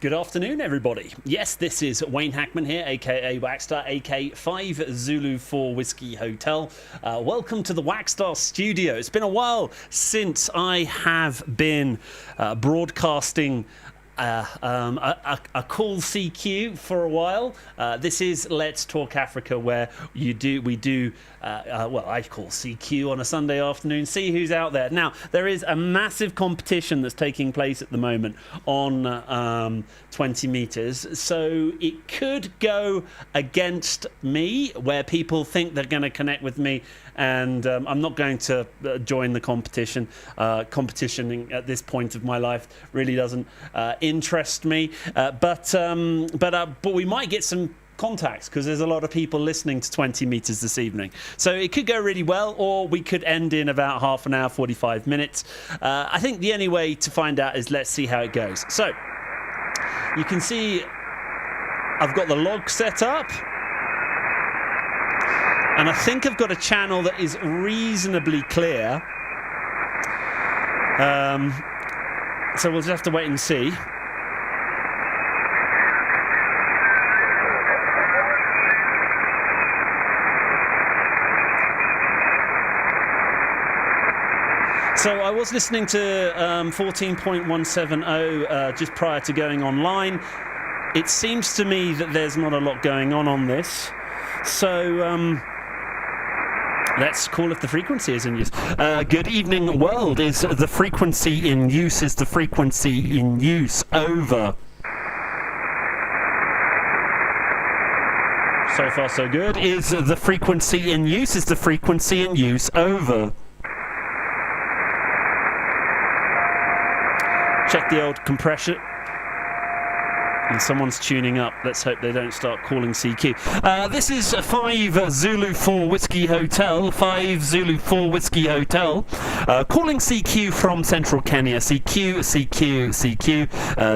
Good afternoon, everybody. Yes, this is Wayne Hackman here, aka Whackstar, aka 5 Zulu 4 Whiskey Hotel. Welcome to the Whackstar studio. It's been a while since I have been broadcasting a call CQ for a while. This is Let's Talk Africa, where we do I call CQ on a Sunday afternoon, see who's out there. Now, there is a massive competition that's taking place at the moment on 20 meters, so it could go against me, where people think they're going to connect with me, and I'm not going to join the competition. Competition at this point of my life really doesn't interest me, but we might get some contacts, because there's a lot of people listening to 20 meters this evening. So it could go really well, or we could end in about half an hour, 45 minutes. I think the only way to find out is let's see how it goes. So you can see I've got the log set up, and I think I've got a channel that is reasonably clear. So we'll just have to wait and see. So I was listening to 14.170 just prior to going online. It seems to me that there's not a lot going on this. So let's call if the frequency is in use. Good evening, world. Is the frequency in use? Is the frequency in use? Over. So far, so good. Is the frequency in use? Is the frequency in use? Over. Check the old compression. And someone's tuning up. Let's hope they don't start calling CQ. This is 5 Zulu 4 Whiskey Hotel. 5 Zulu 4 Whiskey Hotel. Calling CQ from Central Kenya. CQ, CQ, CQ.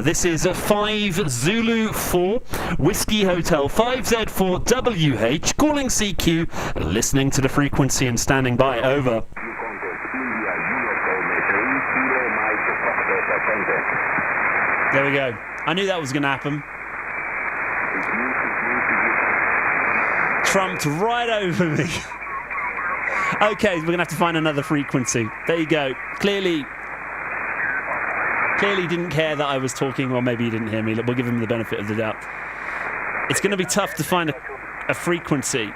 This is 5 Zulu 4 Whiskey Hotel. 5Z4WH. Calling CQ. Listening to the frequency and standing by. Over. There we go. I knew that was going to happen. Trumped right over me. Okay, we're going to have to find another frequency. There you go. Clearly didn't care that I was talking, or maybe he didn't hear me. We'll give him the benefit of the doubt. It's going to be tough to find a frequency.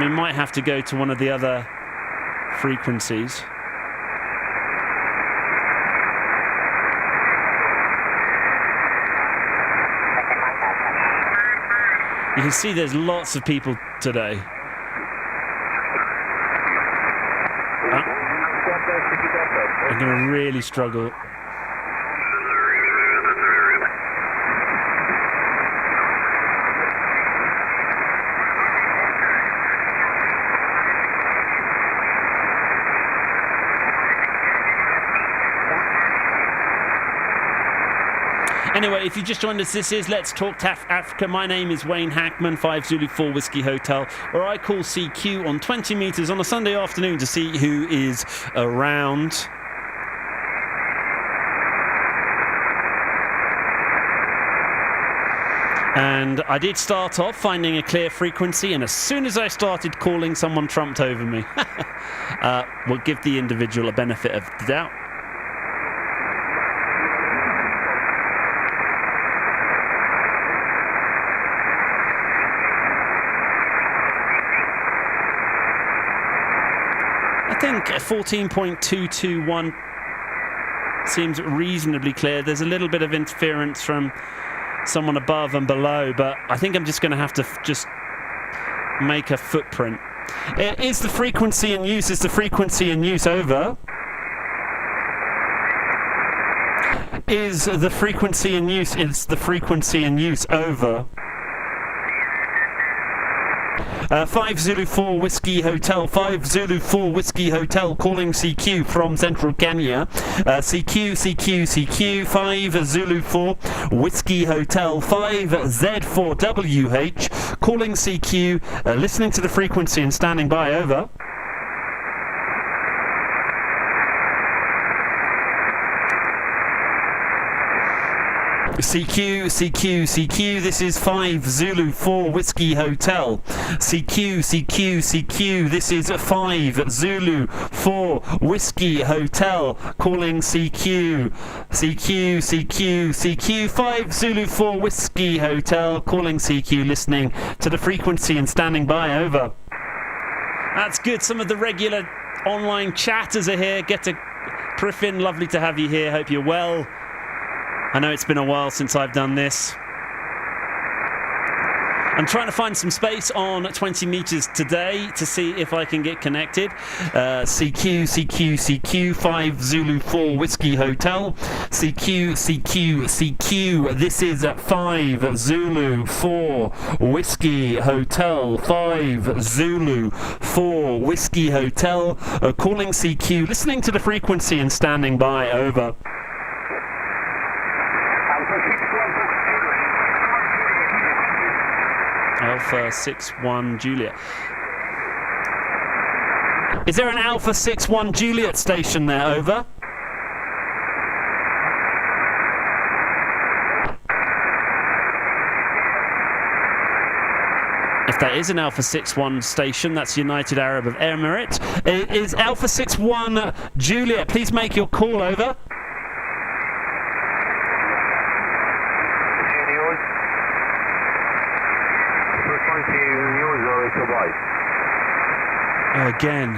We might have to go to one of the other frequencies. You can see there's lots of people today. I'm going to really struggle. Anyway, if you just joined us, this is Let's Talk Africa. My name is Wayne Hackman, 5 Zulu 4 Whiskey Hotel, where I call CQ on 20 meters on a Sunday afternoon to see who is around. And I did start off finding a clear frequency, and as soon as I started calling, someone trumped over me. We'll give the individual a benefit of the doubt. I think 14.221 seems reasonably clear. There's a little bit of interference from someone above and below, but I think I'm just going to have to just make a footprint. Is the frequency in use? Is the frequency in use? Over. Is the frequency in use? Is the frequency in use? Over. 5 Zulu 4 Whiskey Hotel, 5 Zulu 4 Whiskey Hotel, calling CQ from Central Kenya. CQ, CQ, CQ, 5 Zulu 4 Whiskey Hotel, 5Z4WH, calling CQ, listening to the frequency and standing by. Over. CQ, CQ, CQ, this is 5 Zulu 4 Whiskey Hotel. CQ, CQ, CQ, this is 5 Zulu 4 Whiskey Hotel. Calling CQ, CQ, CQ, CQ, 5 Zulu 4 Whiskey Hotel. Calling CQ, listening to the frequency and standing by, over. That's good. Some of the regular online chatters are here. Get to Priffin, lovely to have you here. Hope you're well. I know it's been a while since I've done this. I'm trying to find some space on 20 meters today to see if I can get connected. CQ, CQ, CQ, 5 Zulu 4 Whiskey Hotel. CQ, CQ, CQ, this is 5 Zulu 4 Whiskey Hotel. 5 Zulu 4 Whiskey Hotel. Calling CQ, listening to the frequency and standing by, over. Alpha 61 Juliet. Is there an Alpha 61 Juliet station there, over? If that is an Alpha 61 station, that's United Arab Emirates. Is Alpha 61 Juliet? Please make your call, over. Oh, again.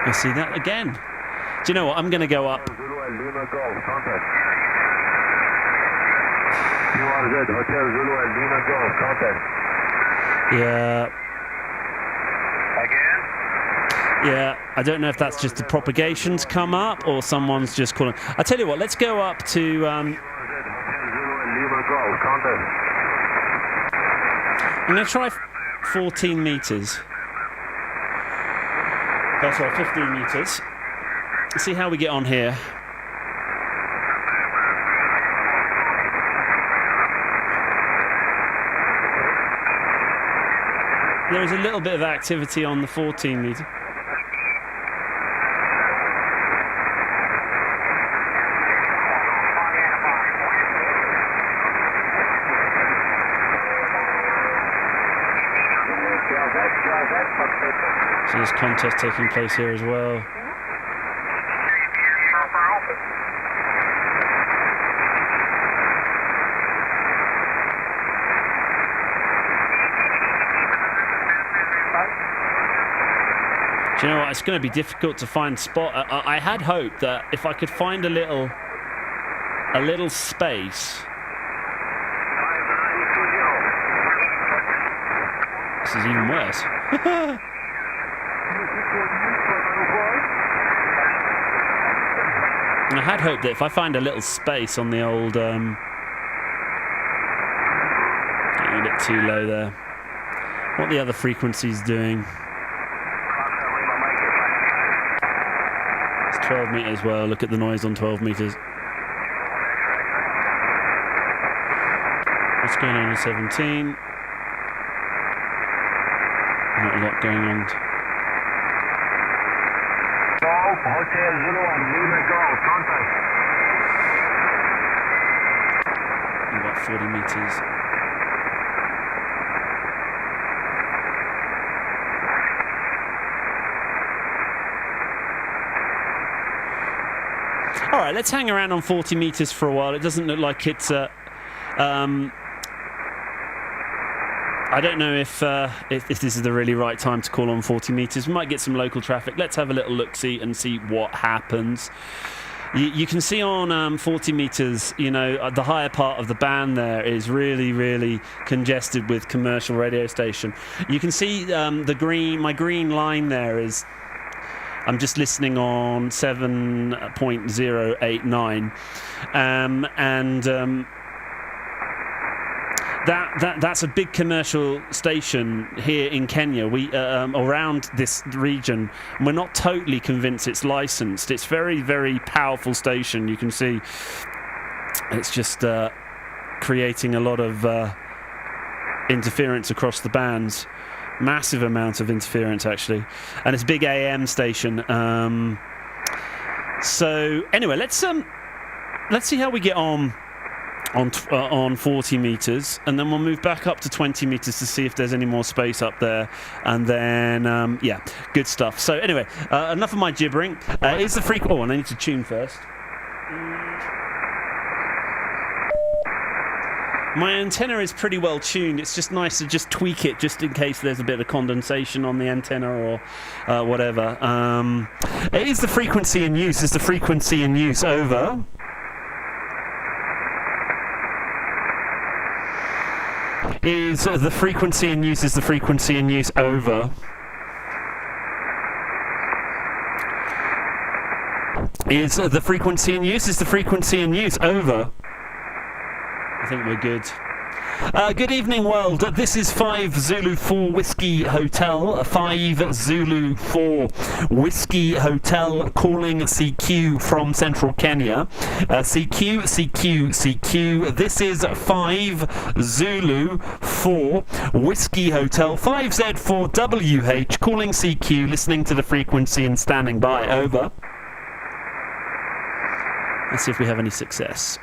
I see that again. Do you know what? I'm going to go up. Yeah. Yeah, I don't know if that's just the propagation's come up or someone's just calling. I tell you what, let's go up to. I'm going to try 14 meters. Oh, sorry, 15 meters. Let's see how we get on here. There is a little bit of activity on the 14 meter. So there's contest taking place here as well. Do you know what? It's going to be difficult to find spot. I had hoped that if I could find a little space. This is even worse. I had hoped that if I find a little space on the old, getting a bit too low there. What the other frequency's doing? It's 12 meters. Well, look at the noise on 12 meters. What's going on in 17? Not a lot going on. Hotel 01, Lima Golf, contact. About 40 meters. All right, let's hang around on 40 meters for a while. It doesn't look like it's I don't know if this is the really right time to call on 40 meters. We might get some local traffic. Let's have a little look-see and see what happens. You can see on 40 meters, you know, the higher part of the band there is really, really congested with commercial radio station. You can see my green line there is. I'm just listening on 7.089, That's a big commercial station here in Kenya. We around this region. We're not totally convinced it's licensed. It's very, very powerful station. You can see it's just creating a lot of interference across the bands. Massive amount of interference, actually. And it's a big AM station. So anyway, let's see how we get on 40 meters, and then we'll move back up to 20 meters to see if there's any more space up there, and then yeah, good stuff. So anyway, enough of my gibbering. Is the freak? Oh, and I need to tune first. My antenna is pretty well tuned. It's just nice to just tweak it just in case there's a bit of condensation on the antenna or whatever. Is the frequency in use? Is the frequency in use? Over. Is the frequency in use? Is the frequency in use? Over. Is the frequency in use? Is the frequency in use? Over. I think we're good. Good evening, world. This is 5 Zulu 4 Whiskey Hotel. 5 Zulu 4 Whiskey Hotel calling CQ from central Kenya. CQ, CQ, CQ. This is 5 Zulu 4 Whiskey Hotel. 5Z4WH calling CQ, listening to the frequency and standing by. Over. Let's see if we have any success.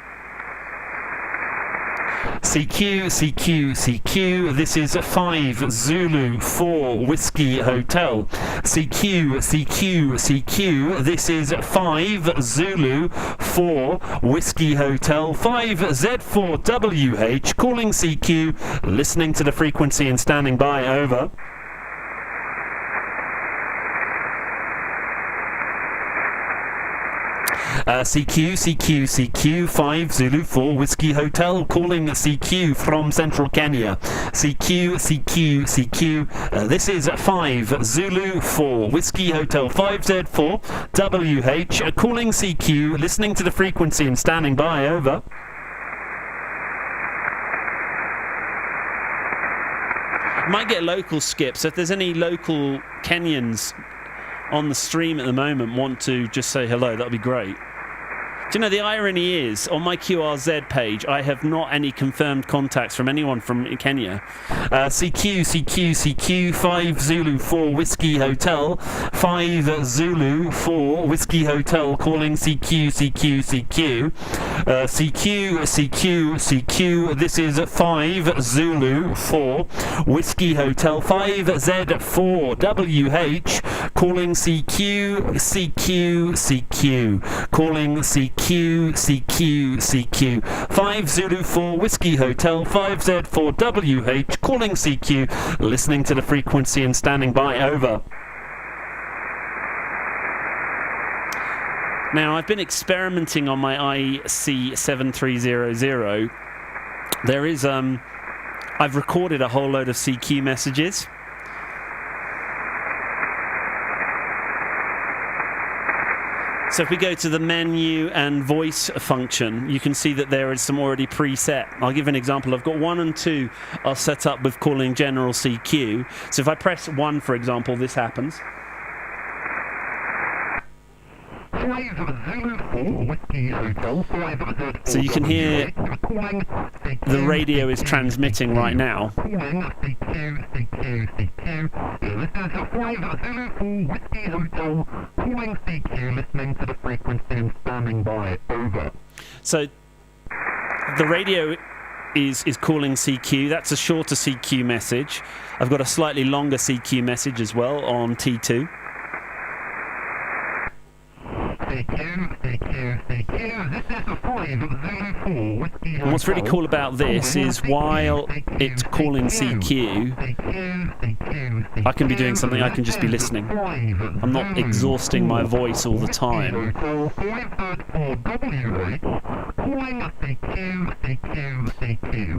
CQ, CQ, CQ. This is 5 Zulu 4 Whiskey Hotel. CQ, CQ, CQ. This is 5 Zulu 4 Whiskey Hotel. 5Z4WH calling CQ, listening to the frequency and standing by. Over. CQ, CQ, CQ, 5 Zulu 4 Whiskey Hotel, calling CQ from central Kenya. CQ, CQ, CQ, this is 5 Zulu 4 Whiskey Hotel, 5Z4 WH, calling CQ, listening to the frequency and standing by. Over. Might get local skips, so if there's any local Kenyans on the stream at the moment want to just say hello, that would be great. Do you know, the irony is, on my QRZ page, I have not any confirmed contacts from anyone from Kenya. CQ, CQ, CQ, 5 Zulu 4 Whiskey Hotel, 5 Zulu 4 Whiskey Hotel, calling CQ, CQ, CQ. CQ, CQ, CQ, this is 5 Zulu 4 Whiskey Hotel, 5Z4WH, calling CQ, CQ, CQ, calling CQ, CQ, CQ, 5 Zulu 4 Whiskey Hotel, 5Z4WH, calling CQ, listening to the frequency and standing by. Over. Now, I've been experimenting on my IC7300. There is, I've recorded a whole load of CQ messages. So if we go to the menu and voice function, you can see that there is some already preset. I'll give an example. I've got 1 and 2 are set up with calling general CQ. So if I press 1, for example, this happens. So you can hear the radio is transmitting right now. So the radio is calling CQ. That's a shorter CQ message. I've got a slightly longer CQ message as well on T2. And what's really cool about this is while it's calling CQ, I can be doing something, I can just be listening. I'm not exhausting my voice all the time. And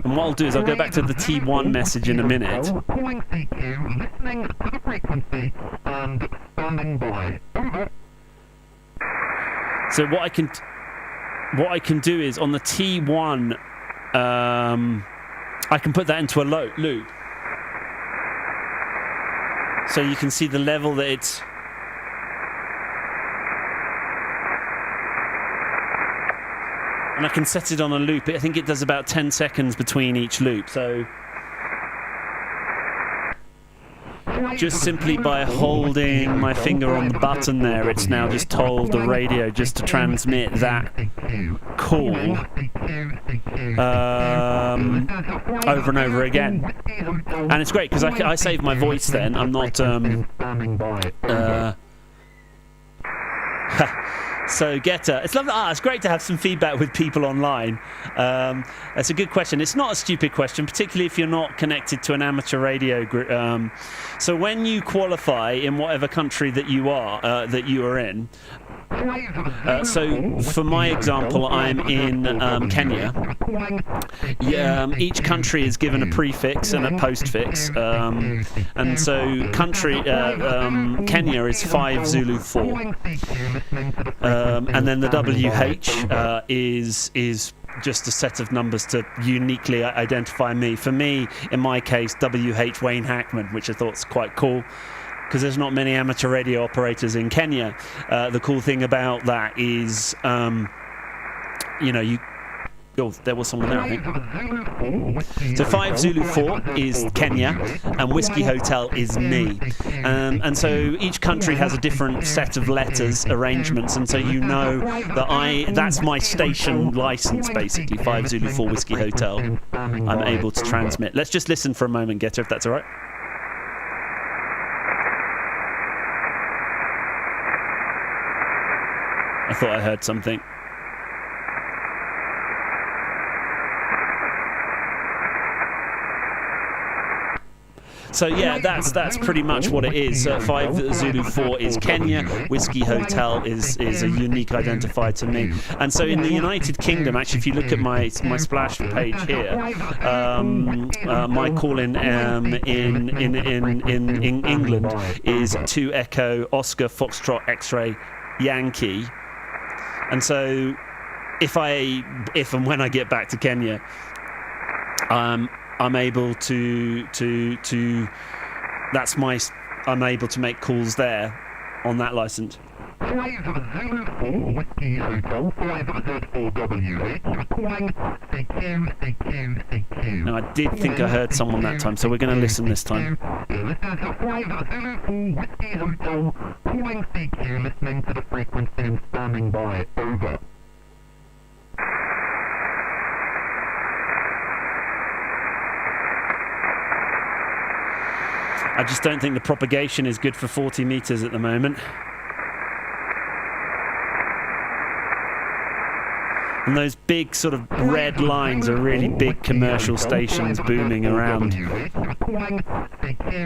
what I'll do is I'll go back to the T1 message in a minute. So what I can do is on the T1, I can put that into a loop. So you can see the level that it's. And I can set it on a loop. I think it does about 10 seconds between each loop. So. just simply by holding my finger on the button there, it's now just told the radio just to transmit that call over and over again. And it's great because I save my voice then. I'm not so Getter, it's lovely. It's great to have some feedback with people online. That's a good question. It's not a stupid question, particularly if you're not connected to an amateur radio group. So when you qualify in whatever country that you are in. So for my example, I'm in Kenya. Each country is given a prefix and a postfix, and so Kenya is 5 Zulu 4, and then the WH is just a set of numbers to uniquely identify me. For me, in my case, WH Wayne Hackman, which I thought was quite cool, because there's not many amateur radio operators in Kenya. The cool thing about that is, there was someone there, I think. So 5 Zulu 4 is Kenya, and Whiskey Hotel is me. And so each country has a different set of letters, arrangements, and so you know that that's my station license, basically, 5 Zulu 4 Whiskey Hotel. I'm able to transmit. Let's just listen for a moment, Getter, if that's all right. I thought I heard something. So yeah, that's pretty much what it is. 5 Zulu 4 is Kenya. Whiskey Hotel is a unique identifier to me. And so in the United Kingdom, actually, if you look at my splash page here, my call in England is 2 Echo Oscar Foxtrot X-ray Yankee. And so if and when I get back to Kenya, I'm able to I'm able to make calls there on that license. 5 Zulu 4 Whiskey Hotel, 5 Z4WH, requiring CQ. Now, I did think I heard someone that time, so we're going to listen this time. This is 5 Zulu 4 Whiskey Hotel, calling CQ, listening to the frequency and standing by. Over. I just don't think the propagation is good for 40 meters at the moment. And those big sort of red lines are really big commercial stations booming around.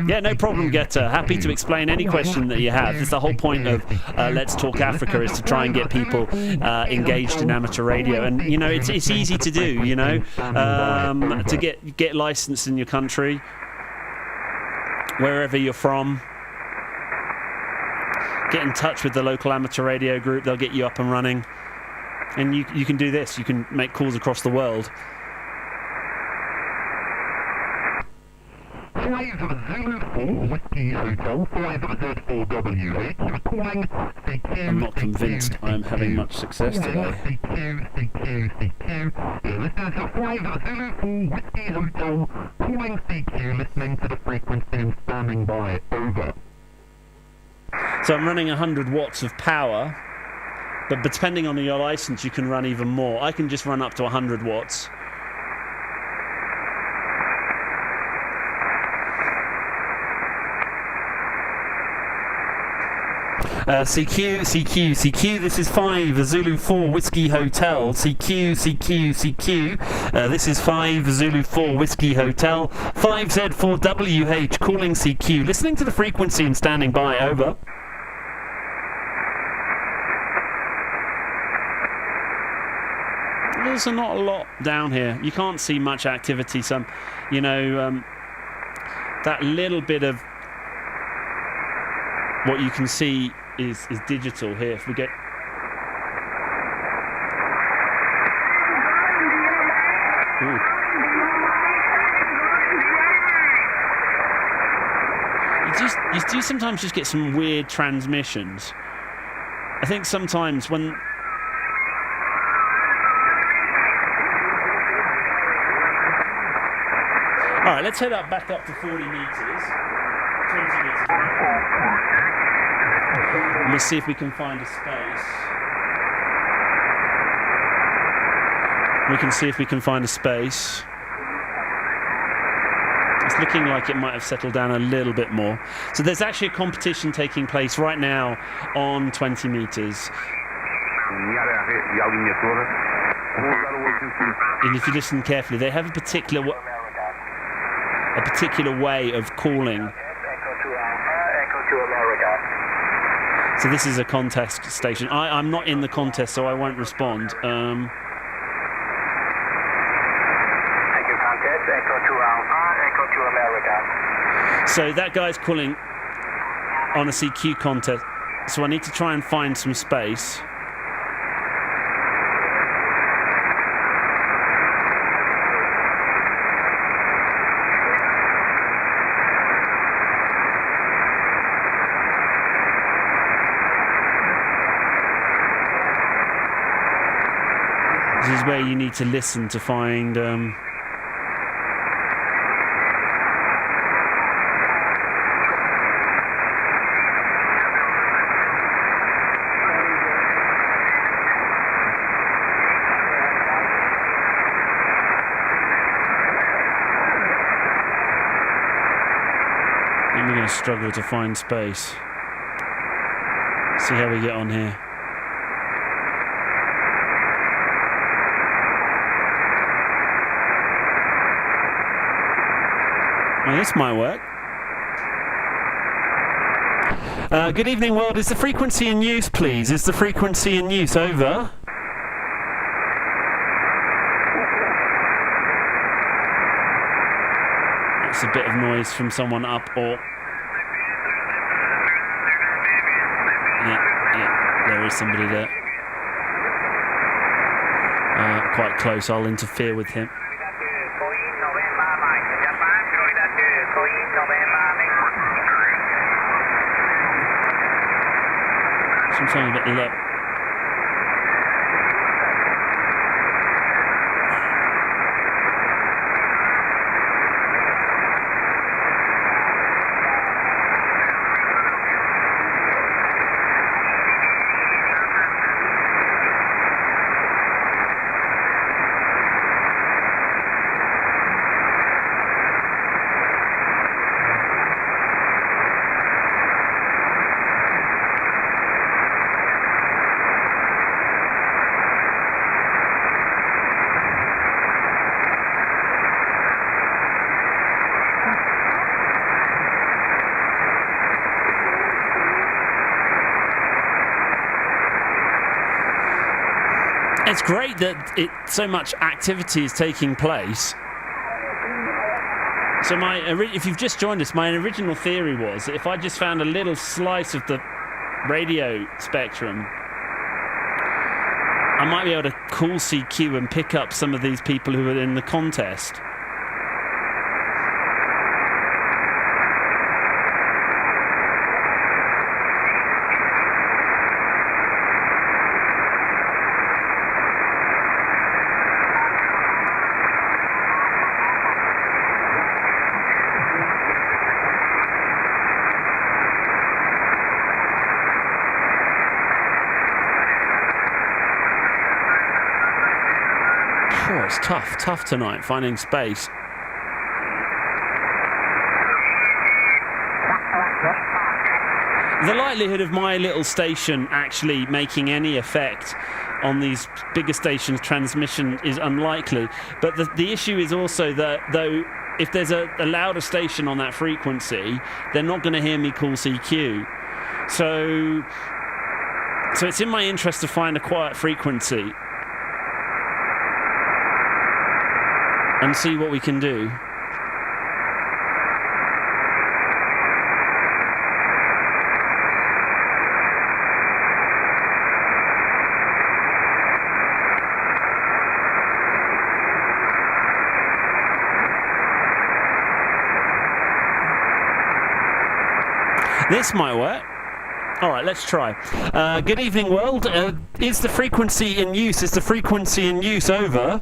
Yeah, no problem, Getter. Happy to explain any question that you have. It's the whole point of Let's Talk Africa, is to try and get people engaged in amateur radio. And, it's easy to do, to get licensed in your country, wherever you're from. Get in touch with the local amateur radio group. They'll get you up and running. And you can do this. You can make calls across the world. 5 Zulu 4 Whiskey Hotel, 5 Z4WH, requiring CQ. I'm not convinced I'm having much success today. CQ. This is 5 Zulu 4 Whiskey Hotel, calling CQ, listening to the frequency and standing by. Over. So I'm running 100 watts of power, but depending on your license, you can run even more. I can just run up to 100 watts. CQ, this is 5 Zulu 4 Whiskey Hotel. CQ. This is 5 Zulu 4 Whiskey Hotel. 5Z4WH, calling CQ. Listening to the frequency and standing by. Over. There's not a lot down here. You can't see much activity. That little bit of what you can see is digital here. If we get you do sometimes just get some weird transmissions. I think sometimes when all right, let's head back up to 40 meters. And we'll see if we can find a space. We can see if we can find a space. It's looking like it might have settled down a little bit more. So there's actually a competition taking place right now on 20 meters. And if you listen carefully, they have a particular way of calling. So this is a contest station. I'm not in the contest, so I won't respond. So that guy's calling on a CQ contest, so I need to try and find some space. This is where you need to listen to find we're going to struggle to find space. See how we get on here. Well, this might work. Good evening, world. Is the frequency in use, please? Is the frequency in use? Over. That's a bit of noise from someone up or... Yeah, there is somebody there. Quite close. I'll interfere with him. Sometimes a bit low. It's great that so much activity is taking place. So if you've just joined us, my original theory was that if I just found a little slice of the radio spectrum, I might be able to call CQ and pick up some of these people who are in the contest. It's tough tonight, finding space. The likelihood of my little station actually making any effect on these bigger stations' transmission is unlikely. But the issue is also that, though, if there's a louder station on that frequency, they're not going to hear me call CQ. So it's in my interest to find a quiet frequency and see what we can do. This might work. All right, let's try. Good evening, world. Is the frequency in use? Is the frequency in use? Over.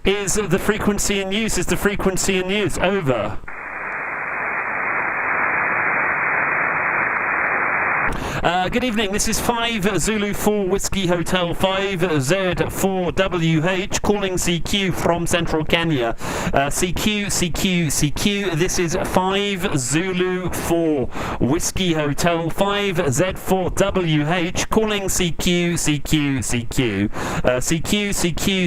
Is the frequency in use? Is the frequency in use? Over. Good evening, this is 5 Zulu 4 Whiskey Hotel 5Z4WH calling CQ from Central Kenya. CQ, this is 5 Zulu 4 Whiskey Hotel 5Z4WH calling CQ.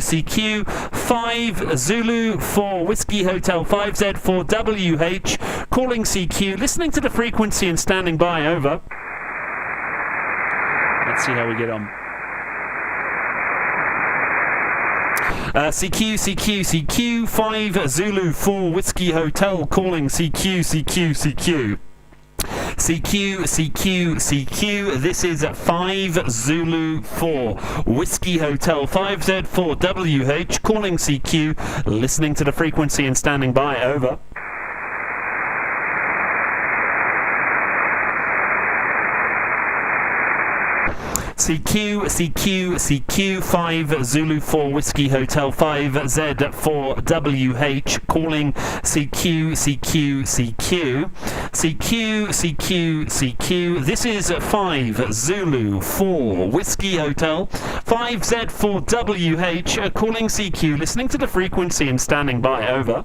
CQ, 5 Zulu 4 Whiskey Hotel 5Z4WH calling CQ, listening to the frequency and standing by, over. Let's see how we get on. CQ, 5 Zulu 4 Whiskey Hotel calling CQ. CQ, this is 5 Zulu 4 Whiskey Hotel 5Z4WH calling CQ, listening to the frequency and standing by, over. CQ, 5 Zulu 4 Whiskey Hotel 5Z4WH calling CQ, this is 5 Zulu 4 Whiskey Hotel 5Z4WH calling CQ, listening to the frequency and standing by, over.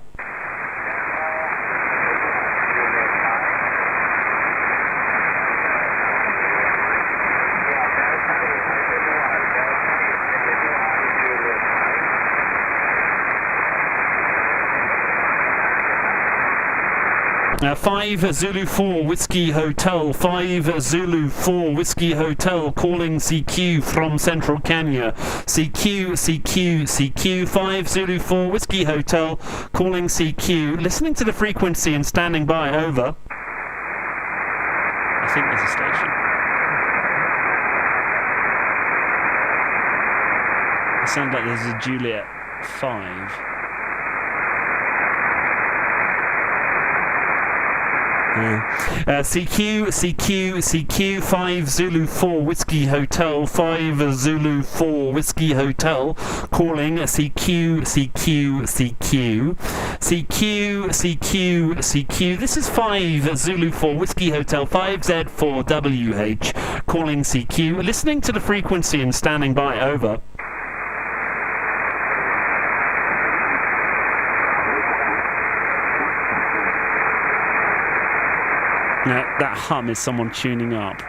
Five Zulu 4 Whiskey Hotel, 5 Zulu 4 Whiskey Hotel calling CQ from Central Kenya. CQ, 5 Zulu 4 Whiskey Hotel calling CQ, listening to the frequency and standing by, over. I think there's a station. It sounds like there's a Juliet 5. CQ, 5 Zulu 4 Whiskey Hotel, 5 Zulu 4 Whiskey Hotel, calling CQ, this is 5 Zulu 4 Whiskey Hotel, 5Z4WH, calling CQ, listening to the frequency and standing by, over. Now, that hum is someone tuning up,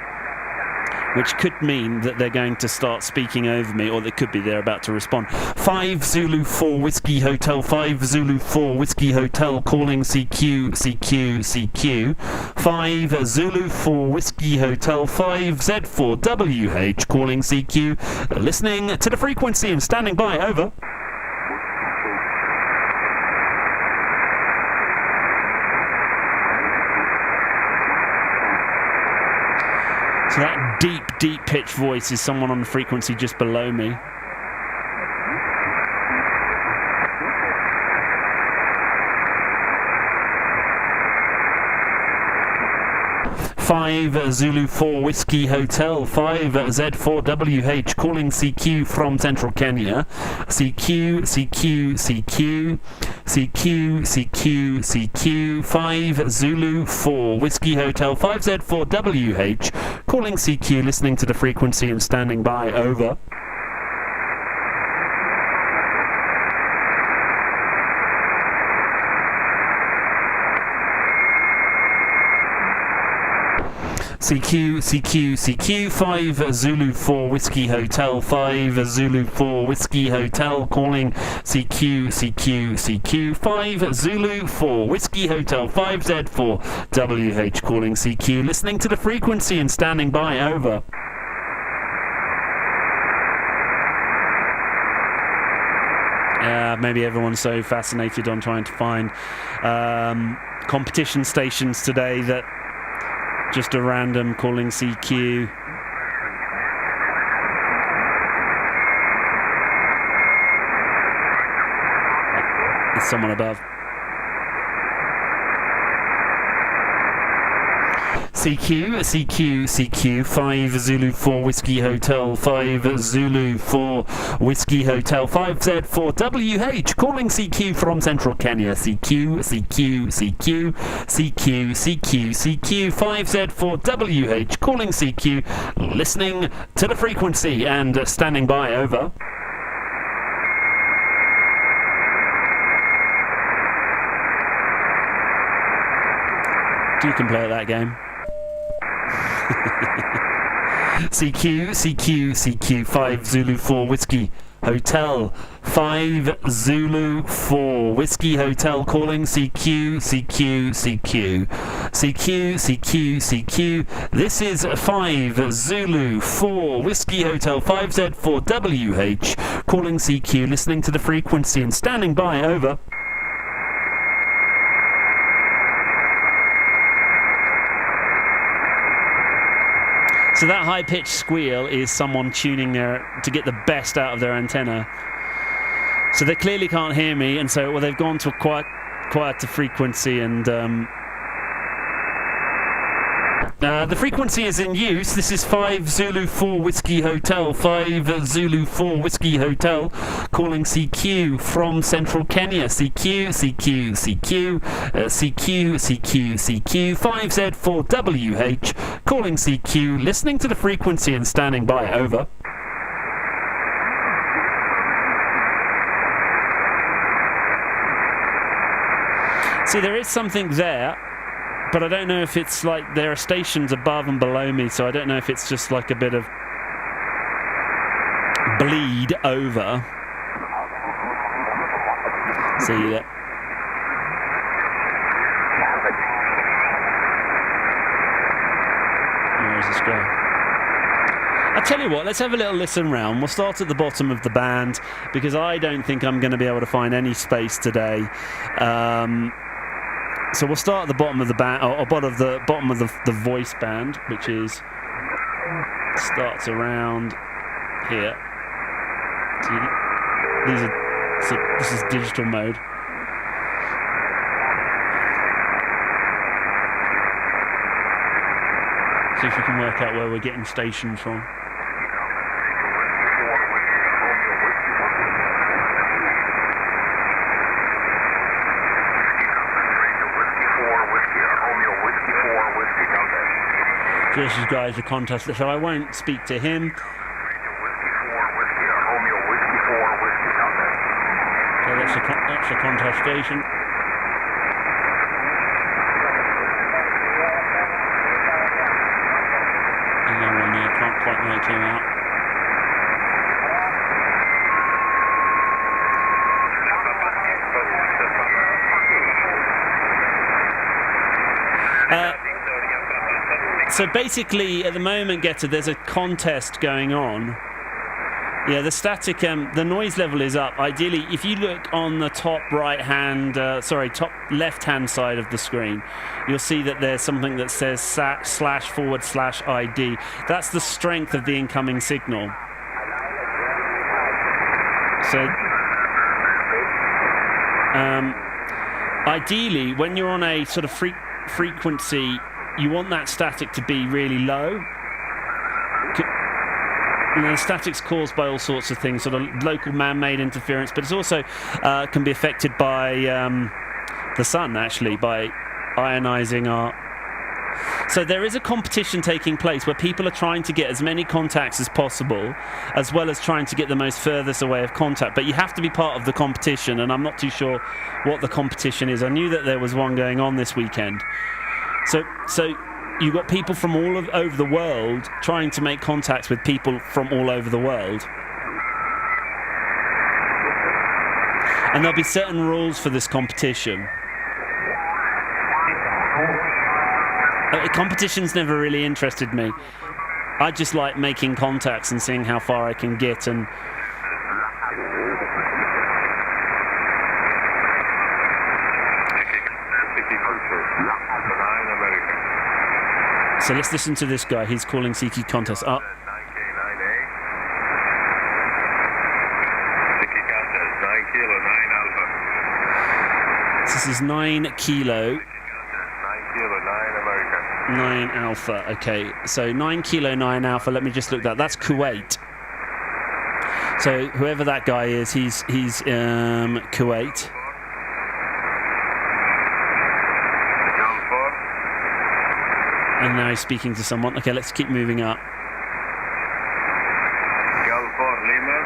which could mean that they're going to start speaking over me, or they could be they're about to respond. 5 Zulu 4 Whiskey Hotel, 5 Zulu 4 Whiskey Hotel, calling CQ. 5 Zulu 4 Whiskey Hotel, 5Z4WH, calling CQ, listening to the frequency and standing by, over. So that deep pitch voice is someone on the frequency just below me. Five Zulu 4 Whiskey Hotel, 5Z4WH, calling CQ from Central Kenya. CQ, 5 Zulu 4 Whiskey Hotel, 5Z4WH, calling CQ, listening to the frequency and standing by, over. CQ, 5 Zulu 4 Whiskey Hotel, 5 Zulu 4 Whiskey Hotel, calling CQ, 5 Zulu 4 Whiskey Hotel, 5Z4WH, calling CQ, listening to the frequency and standing by, over. Maybe everyone's so fascinated on trying to find competition stations today that just a random calling CQ. There's someone above. CQ, 5 Zulu 4 Whiskey Hotel, 5 Zulu 4 Whiskey Hotel, 5Z4WH, calling CQ from Central Kenya, CQ, 5Z4WH, calling CQ, listening to the frequency and standing by, over. You can play at that game. CQ, 5 Zulu 4 Whiskey Hotel, 5 Zulu 4 Whiskey Hotel, calling CQ. This is 5 Zulu 4 Whiskey Hotel, 5Z4WH, calling CQ, listening to the frequency and standing by, over. So that high-pitched squeal is someone tuning to get the best out of their antenna. So they clearly can't hear me, and so they've gone to a quieter frequency, and the frequency is in use. This is 5 Zulu 4 Whiskey Hotel, 5 Zulu 4 Whiskey Hotel, calling CQ from Central Kenya. CQ, 5Z4WH, calling CQ, listening to the frequency and standing by, over. See, there is something there, but I don't know if it's like there are stations above and below me, so I don't know if it's just like a bit of bleed over. See that? Where is this going? I tell you what, let's have a little listen round. We'll start at the bottom of the band, because I don't think I'm going to be able to find any space today. So we'll start at the bottom of the band, or bottom of the voice band, which is starts around here. This is digital mode. See if we can work out where we're getting stations from. So this is Guy's the contest, so I won't speak to him. So that's the contest station. And then one there, can't quite make him out. So basically, at the moment, there's a contest going on. Yeah, the static, the noise level is up. Ideally, if you look on the top top left-hand side of the screen, you'll see that there's something that says //ID. That's the strength of the incoming signal. So, ideally, when you're on a sort of frequency, you want that static to be really low. And the static's caused by all sorts of things, sort of local man-made interference, but it's also can be affected by the sun, actually, by ionizing our... So there is a competition taking place where people are trying to get as many contacts as possible, as well as trying to get the most furthest away of contact. But you have to be part of the competition, and I'm not too sure what the competition is. I knew that there was one going on this weekend. So you've got people from all over the world trying to make contacts with people from all over the world. And there'll be certain rules for this competition. Competition's never really interested me. I just like making contacts and seeing how far I can get, and so let's listen to this guy. He's calling CQ contest up. This is 9 kilo. 9 Kilo 9 American. 9 Alpha. Okay, so 9 Kilo 9 Alpha. Let me just look that. That's Kuwait. So whoever that guy is, he's Kuwait. And now he's speaking to someone. Okay, let's keep moving up. Golf 4 Lima.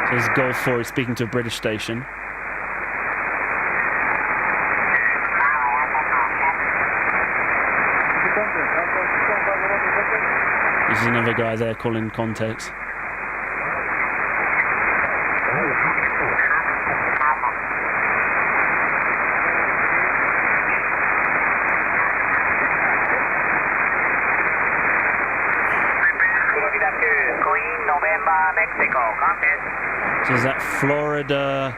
So there's Golf 4. He's speaking to a British station. There's another guy there calling context. So is that Florida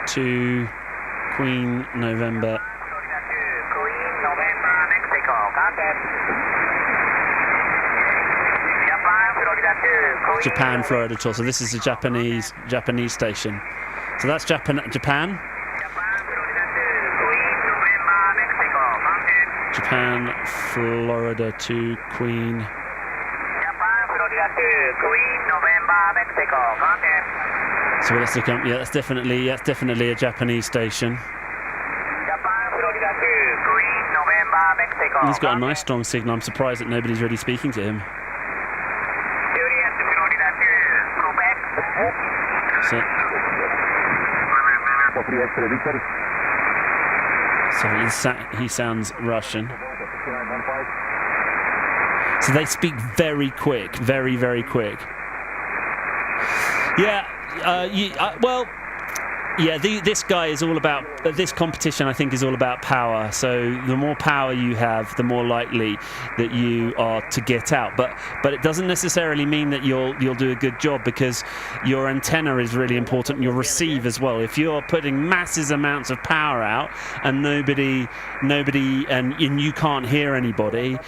to Queen November? Japan, Florida tour. So this is a Japanese station. So that's Japan. Japan, Florida to Queen. So let's look up. Yeah, that's definitely a Japanese station. He's got a nice strong signal. I'm surprised that nobody's really speaking to him. So he sounds Russian. So they speak very quick, very, very quick. Yeah, this guy is all about, this competition I think is all about power. So the more power you have, the more likely that you are to get out. But it doesn't necessarily mean that you'll do a good job, because your antenna is really important, and your receive as well. If you're putting massive amounts of power out and nobody and you can't hear anybody,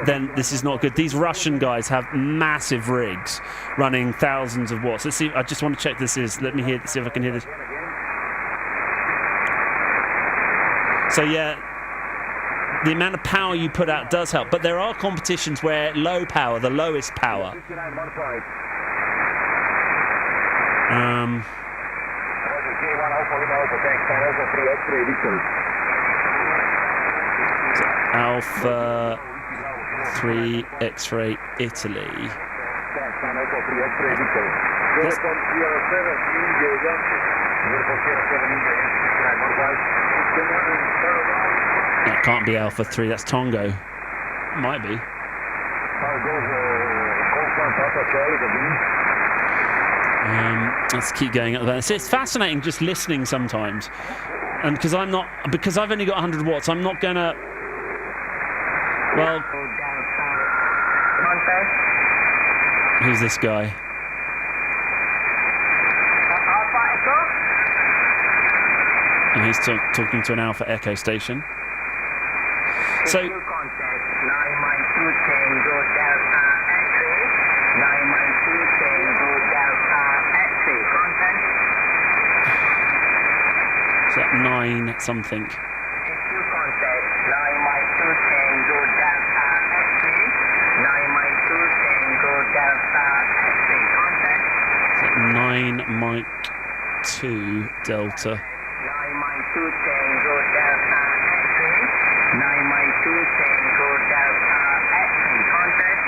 then this is not good. These Russian guys have massive rigs running thousands of watts. Let's see. I just want to check this is. Let me see if I can hear this. So yeah, the amount of power you put out does help, but there are competitions where low power, the lowest power. Alpha 3 X-ray Italy. That can't be Alpha 3, that's Tongo. Might be. Let's keep going up there. It's fascinating just listening sometimes. And because I've only got 100 watts, I'm not gonna. Well, who's this guy? And he's talking to an Alpha Echo station. So. Is that 9 something? Is that 9 Mike 2 Delta? 9 Mike 2 Tango Delta X-ray contact.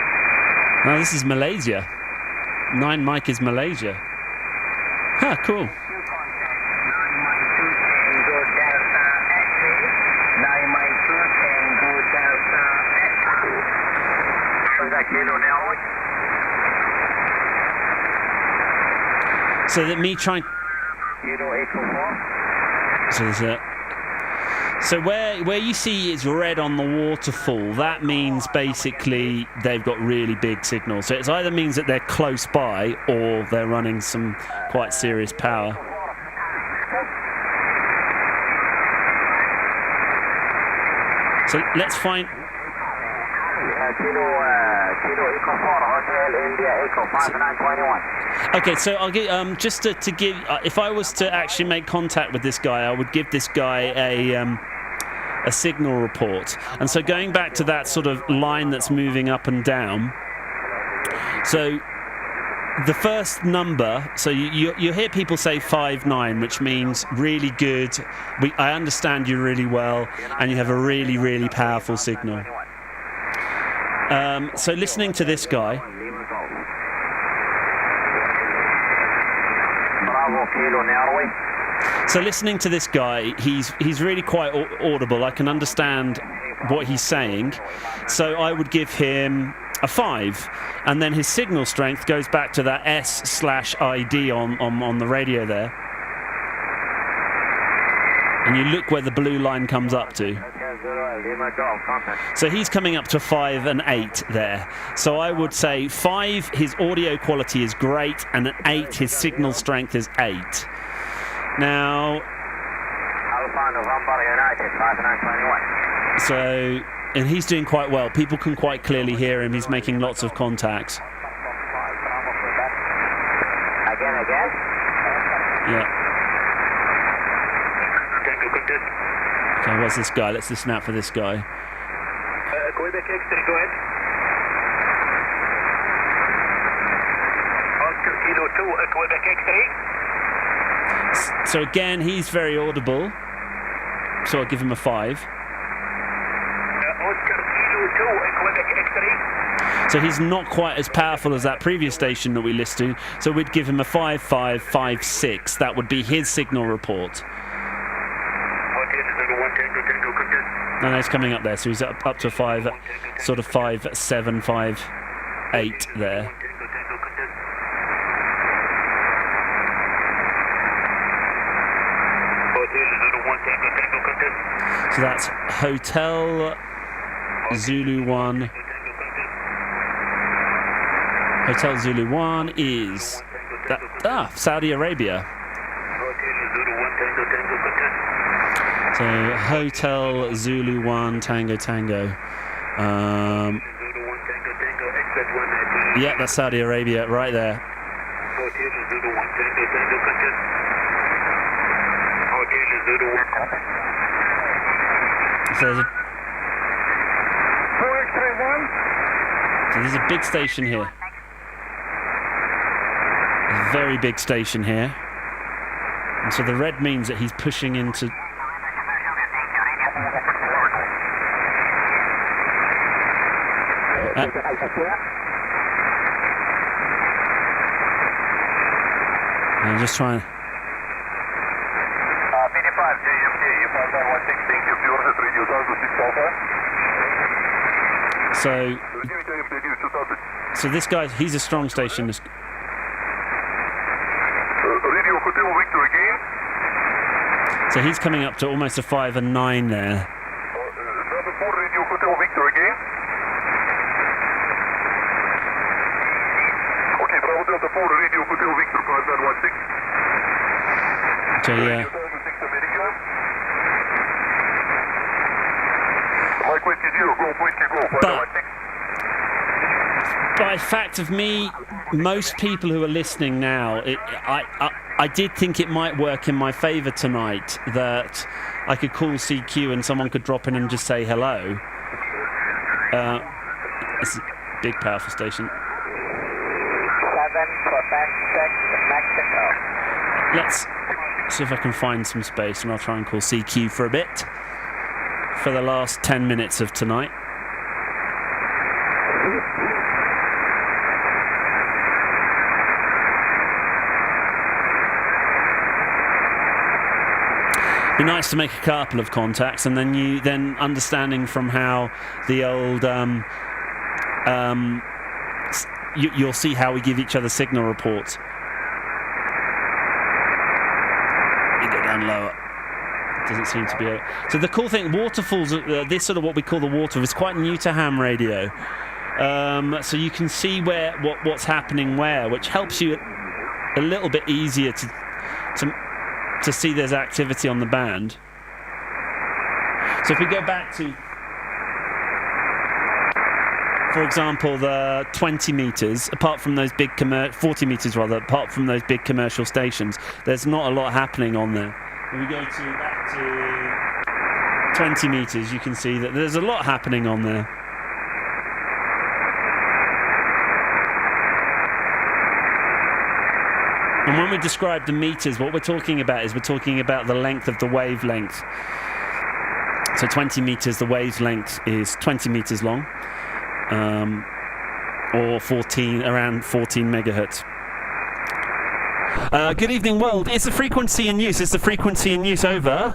No, this is Malaysia. 9 Mike is Malaysia. Huh, cool. 9 Mike 2 Tango Delta X-ray. 9 Mike 2 Tango Delta X-ray. Is that Kilo now? So that me trying. Kilo 824. So there's a. So where you see it's red on the waterfall, that means basically they've got really big signals. So it either means that they're close by or they're running some quite serious power. So let's find. Okay, so I'll give just to give. If I was to actually make contact with this guy, I would give this guy a signal report. And so going back to that sort of line that's moving up and down, so the first number, so you hear people say 5-9, which means really good. I understand you really well, and you have a really, really powerful signal. So listening to this guy. So listening to this guy, he's really quite audible. I can understand what he's saying. So I would give him a 5, and then his signal strength goes back to that S/ID on the radio there. And you look where the blue line comes up to. So he's coming up to 5 and 8 there. So I would say 5, his audio quality is great, and at 8, his signal strength is 8. Now, so, and he's doing quite well. People can quite clearly hear him. He's making lots of contacts. Again. Yeah. Okay, what's this guy? Let's listen out for this guy. Quebec X3, go ahead. Oscar Kilo 2, Quebec X3. So again, he's very audible. So I'll give him a 5. Oscar Kilo 2, Quebec X3. So he's not quite as powerful as that previous station that we listened to. So we'd give him a 5-5, 5-6. That would be his signal report. And he's coming up there, so he's up to 5, sort of 5-7, 5-8 there. So that's Hotel Zulu 1. Hotel Zulu 1 is that, Saudi Arabia. So Hotel Zulu 1 Tango Tango. Yeah, that's Saudi Arabia right there. So there's a big station here. A very big station here. And so the red means that he's pushing into... I'm just trying... So this guy, he's a strong station. Radio Hotel Victor again. So he's coming up to almost a 5 and 9 there. Number 4 Radio Hotel Victor again. Okay, Bravo Delta 4 Radio Hotel Victor 5916. Okay, yeah. Mike Whiskey 0, go, Whiskey go, 5916. By fact of me, most people who are listening now, I did think it might work in my favour tonight that I could call CQ and someone could drop in and just say hello. It's a big, powerful station. 7 Quebec 6 Mexico. Let's see if I can find some space, and I'll try and call CQ for a bit for the last 10 minutes of tonight. Be nice to make a couple of contacts, and then understanding from how the old you'll see how we give each other signal reports. You go down lower. It doesn't seem to be. So the cool thing, waterfalls. This sort of what we call the waterfall is quite new to ham radio. So you can see what's happening where, which helps you a little bit easier to see there's activity on the band. So if we go back to, for example, the 20 meters, apart from those big 40 meters rather, apart from those big commercial stations, there's not a lot happening on there. When we go back 20 meters, you can see that there's a lot happening on there. And when we describe the meters, what we're talking about is we're talking about the length of the wavelength. So 20 meters, the wavelength is 20 meters long, or around 14 megahertz. Good evening, world. Is the frequency in use? Is the frequency in use? Over.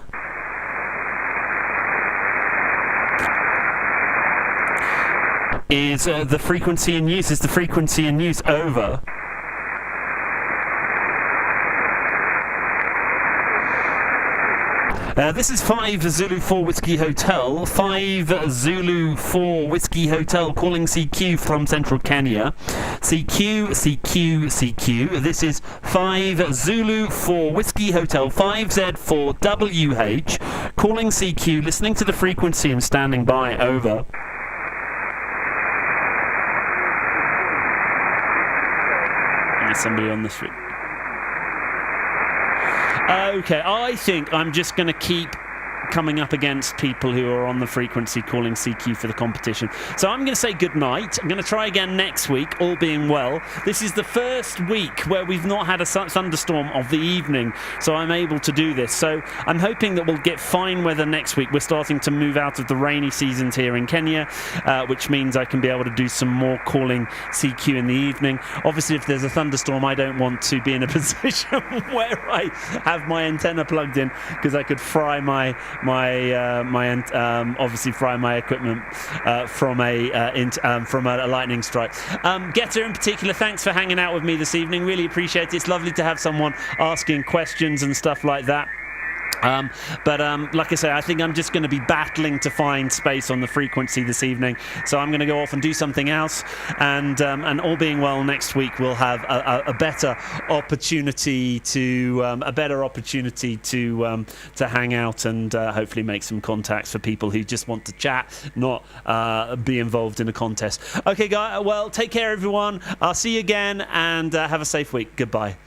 Is the frequency in use? Is the frequency in use? Over. This is 5 Zulu 4 Whiskey Hotel. 5 Zulu 4 Whiskey Hotel calling CQ from Central Kenya. CQ, CQ, CQ. This is 5 Zulu 4 Whiskey Hotel. 5Z4WH calling CQ, listening to the frequency and standing by. Over. There's somebody on the street. Okay, I think I'm just going to keep coming up against people who are on the frequency calling CQ for the competition. So I'm going to say good night. I'm going to try again next week, all being well. This is the first week where we've not had a thunderstorm of the evening, so I'm able to do this. So I'm hoping that we'll get fine weather next week. We're starting to move out of the rainy seasons here in Kenya, which means I can be able to do some more calling CQ in the evening. Obviously, if there's a thunderstorm, I don't want to be in a position where I have my antenna plugged in, because I could fry obviously fry my equipment from a lightning strike. Getter in particular, thanks for hanging out with me this evening. Really appreciate it. It's lovely to have someone asking questions and stuff like that. But like I say, I think I'm just going to be battling to find space on the frequency this evening. So I'm going to go off and do something else, and all being well, next week we'll have a better opportunity to hang out and hopefully make some contacts for people who just want to chat, not be involved in a contest. Okay, guys. Well, take care, everyone. I'll see you again, and have a safe week. Goodbye.